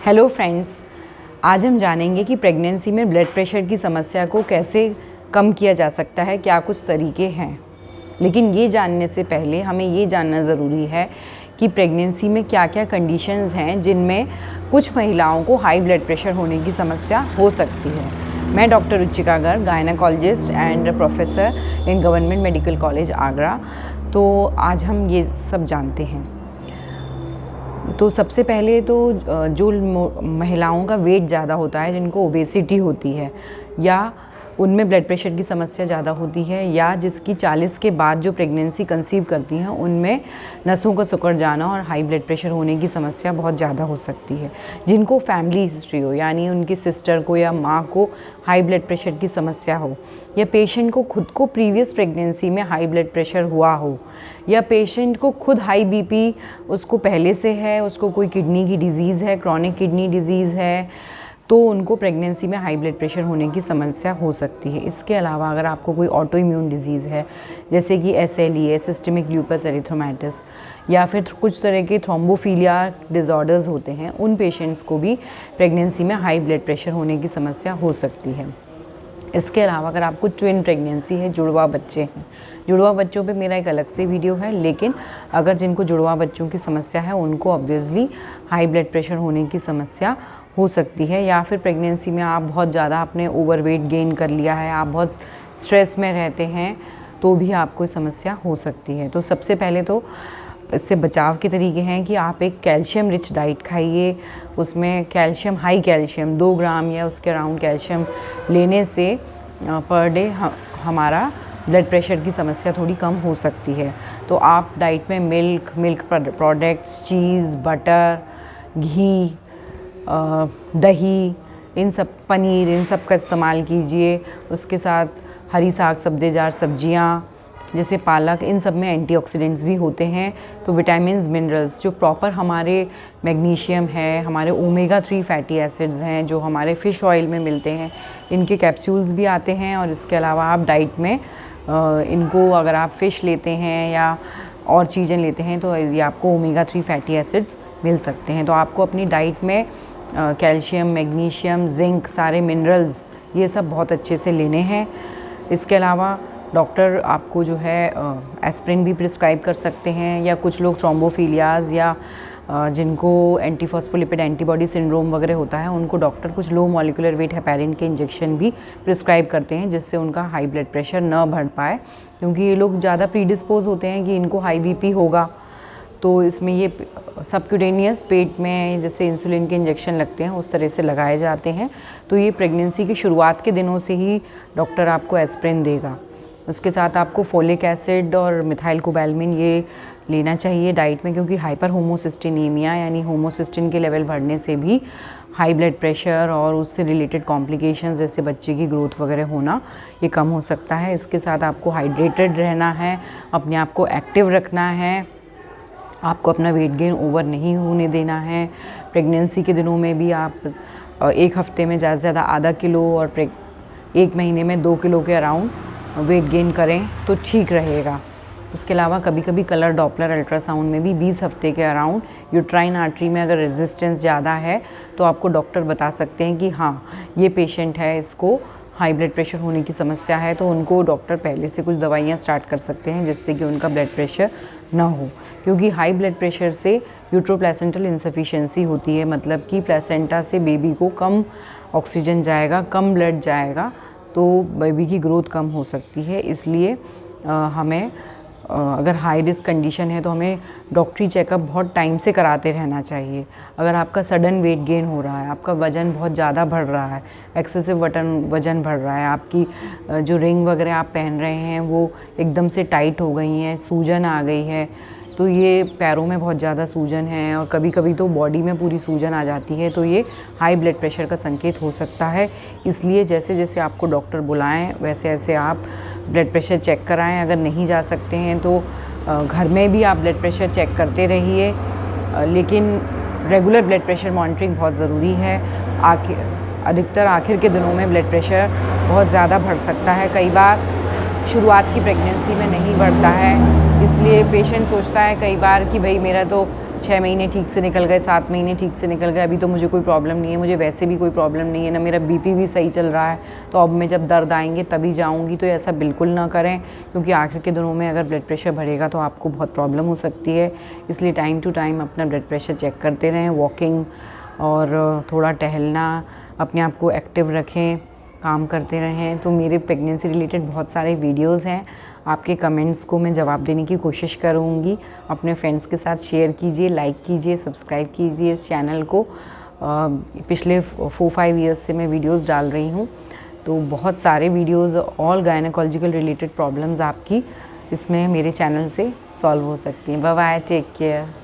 Hello friends, आज हम जानेंगे कि प्रेगनेंसी में ब्लड प्रेशर की समस्या को कैसे कम किया जा सकता है, क्या कुछ तरीके हैं। लेकिन ये जानने से पहले हमें ये जानना ज़रूरी है कि प्रेगनेंसी में क्या क्या कंडीशंस हैं जिनमें कुछ महिलाओं को हाई ब्लड प्रेशर होने की समस्या हो सकती है। मैं doctor Ruchika Garg, gynaecologist and professor in government medical college Agra. तो आज हम ये सब जानते हैं। तो सबसे पहले तो जो महिलाओं का वेट ज़्यादा होता है, जिनको ओबेसिटी होती है या उनमें ब्लड प्रेशर की समस्या ज़्यादा होती है, या जिसकी 40 के बाद जो प्रेगनेंसी कंसीव करती हैं उनमें नसों का सिकुड़ जाना और हाई ब्लड प्रेशर होने की समस्या बहुत ज़्यादा हो सकती है। जिनको फैमिली हिस्ट्री हो, यानी उनकी सिस्टर को या माँ को हाई ब्लड प्रेशर की समस्या हो, या पेशेंट को खुद को प्रीवियस प्रेगनेंसी में हाई ब्लड प्रेशर हुआ हो, या पेशेंट को खुद हाई बीपी उसको पहले से है, उसको कोई किडनी की डिज़ीज़ है, क्रॉनिक किडनी डिज़ीज़ है, तो उनको प्रेगनेंसी में हाई ब्लड प्रेशर होने की समस्या हो सकती है। इसके अलावा अगर आपको कोई ऑटो इम्यून डिजीज़ है, जैसे कि SLE, सिस्टेमिक ल्यूपस एरिथ्रोमाटिस, या फिर कुछ तरह के थ्रोम्बोफिलिया डिज़ॉर्डर्स होते हैं, उन पेशेंट्स को भी प्रेगनेंसी में हाई ब्लड प्रेशर होने की समस्या हो सकती है। इसके अलावा अगर आपको ट्विन प्रेगनेंसी है, जुड़वा बच्चे हैं, जुड़वा बच्चों पे मेरा एक अलग से वीडियो है, लेकिन अगर जिनको जुड़वा बच्चों की समस्या है उनको ऑब्वियसली हाई ब्लड प्रेशर होने की समस्या हो सकती है। या फिर प्रेगनेंसी में आप बहुत ज़्यादा आपने ओवरवेट गेन कर लिया है, आप बहुत स्ट्रेस में रहते हैं, तो भी आपको समस्या हो सकती है। तो सबसे पहले तो इससे बचाव के तरीके हैं कि आप एक कैल्शियम रिच डाइट खाइए। उसमें कैल्शियम, हाई कैल्शियम 2 ग्राम या उसके अराउंड कैल्शियम लेने से पर डे हमारा ब्लड प्रेशर की समस्या थोड़ी कम हो सकती है। तो आप डाइट में मिल्क प्रोडक्ट्स, चीज़, बटर, घी, दही, इन सब, पनीर, इन सब का इस्तेमाल कीजिए। उसके साथ हरी साग सब्जेदार सब्जियां जैसे पालक, इन सब में एंटीऑक्सीडेंट्स भी होते हैं। तो विटामिन्स, मिनरल्स जो प्रॉपर हमारे मैग्नीशियम है, हमारे ओमेगा 3 फैटी एसिड्स हैं जो हमारे फ़िश ऑयल में मिलते हैं, इनके कैप्सूल्स भी आते हैं। और इसके अलावा आप डाइट में इनको अगर आप फ़िश लेते हैं या और चीज़ें लेते हैं तो ये आपको ओमेगा 3 फैटी एसिड्स मिल सकते हैं। तो आपको अपनी डाइट में कैल्शियम, मैग्नीशियम, जिंक, सारे मिनरल्स, ये सब बहुत अच्छे से लेने हैं। इसके अलावा डॉक्टर आपको जो है एस्प्रिन भी प्रिस्क्राइब कर सकते हैं, या कुछ लोग थ्रोम्बोफिलियाज या जिनको एंटीफॉस्फोलिपिड एंटीबॉडी सिंड्रोम वगैरह होता है, उनको डॉक्टर कुछ लो मॉलिक्यूलर वेट हेपेरिन के इंजेक्शन भी प्रिस्क्राइब करते हैं, जिससे उनका हाई ब्लड प्रेशर न बढ़ पाए। क्योंकि ये लोग ज़्यादा प्रीडिस्पोज होते हैं कि इनको हाई बीपी होगा। तो इसमें ये सबक्यूटेनियस पेट में जैसे इंसुलिन के इंजेक्शन लगते हैं, उस तरह से लगाए जाते हैं। तो ये प्रेगनेंसी की शुरुआत के दिनों से ही डॉक्टर आपको एस्प्रिन देगा। उसके साथ आपको फोलिक एसिड और मिथाइल कोबैल्मिन ये लेना चाहिए डाइट में, क्योंकि हाइपर होमोसिस्टिनीमिया यानी होमोसिस्टिन के लेवल बढ़ने से भी हाई ब्लड प्रेशर और उससे रिलेटेड कॉम्प्लिकेशंस जैसे बच्चे की ग्रोथ वगैरह होना ये कम हो सकता है। इसके साथ आपको हाइड्रेटेड रहना है, अपने आप को एक्टिव रखना है, आपको अपना वेट गेन ओवर नहीं होने देना है। प्रेगनेंसी के दिनों में भी आप 1 हफ्ते में ज़्यादा से ज़्यादा आधा किलो और 1 महीने में 2 किलो के अराउंड वेट गेन करें तो ठीक रहेगा। इसके अलावा कभी कभी कलर डॉपलर अल्ट्रासाउंड में भी 20 हफ्ते के अराउंड यूट्राइन आर्टरी में अगर रेजिस्टेंस ज़्यादा है तो आपको डॉक्टर बता सकते हैं कि हाँ, ये पेशेंट है, इसको हाई ब्लड प्रेशर होने की समस्या है। तो उनको डॉक्टर पहले से कुछ दवाइयाँ स्टार्ट कर सकते हैं जिससे कि उनका ब्लड प्रेशर ना हो। क्योंकि हाई ब्लड प्रेशर से यूट्रोप्लेसेंटल इंसफिशिएंसी होती है, मतलब कि प्लेसेंटा से बेबी को कम ऑक्सीजन जाएगा, कम ब्लड जाएगा, तो बेबी की ग्रोथ कम हो सकती है। इसलिए हमें अगर हाई रिस्क कंडीशन है तो हमें डॉक्टरी चेकअप बहुत टाइम से कराते रहना चाहिए। अगर आपका सडन वेट गेन हो रहा है, आपका वज़न बहुत ज़्यादा बढ़ रहा है, एक्सेसिव वज़न बढ़ रहा है, आपकी जो रिंग वगैरह आप पहन रहे हैं वो एकदम से टाइट हो गई हैं, सूजन आ गई है, तो ये पैरों में बहुत ज़्यादा सूजन है और कभी कभी तो बॉडी में पूरी सूजन आ जाती है, तो ये हाई ब्लड प्रेशर का संकेत हो सकता है। इसलिए जैसे जैसे आपको डॉक्टर बुलाएं वैसे वैसे आप ब्लड प्रेशर चेक कराएं। अगर नहीं जा सकते हैं तो घर में भी आप ब्लड प्रेशर चेक करते रहिए, लेकिन रेगुलर ब्लड प्रेशर मॉनिटरिंग बहुत ज़रूरी है। अधिकतर आखिर के दिनों में ब्लड प्रेशर बहुत ज़्यादा बढ़ सकता है, कई बार शुरुआत की प्रेगनेंसी में नहीं बढ़ता है। इसलिए पेशेंट सोचता है कई बार कि भाई मेरा तो 6 महीने ठीक से निकल गए, 7 महीने ठीक से निकल गए, अभी तो मुझे कोई प्रॉब्लम नहीं है, मुझे वैसे भी कोई प्रॉब्लम नहीं है, ना मेरा बीपी भी सही चल रहा है, तो अब मैं जब दर्द आएंगे तभी जाऊंगी। तो ऐसा बिल्कुल ना करें, क्योंकि आखिर के दिनों में अगर ब्लड प्रेशर बढ़ेगा तो आपको बहुत प्रॉब्लम हो सकती है। इसलिए टाइम टू टाइम अपना ब्लड प्रेशर चेक करते रहें, वॉकिंग और थोड़ा टहलना, अपने आप को एक्टिव रखें, काम करते रहें। तो मेरे प्रेगनेंसी रिलेटेड बहुत सारे वीडियोज़ हैं, आपके कमेंट्स को मैं जवाब देने की कोशिश करूँगी। अपने फ्रेंड्स के साथ शेयर कीजिए, लाइक कीजिए, सब्सक्राइब कीजिए इस चैनल को। पिछले 4-5 ईयर्स से मैं वीडियोस डाल रही हूँ, तो बहुत सारे videos all gynaecological related problems आपकी इसमें मेरे चैनल से सॉल्व हो सकती हैं। Bye bye, take care.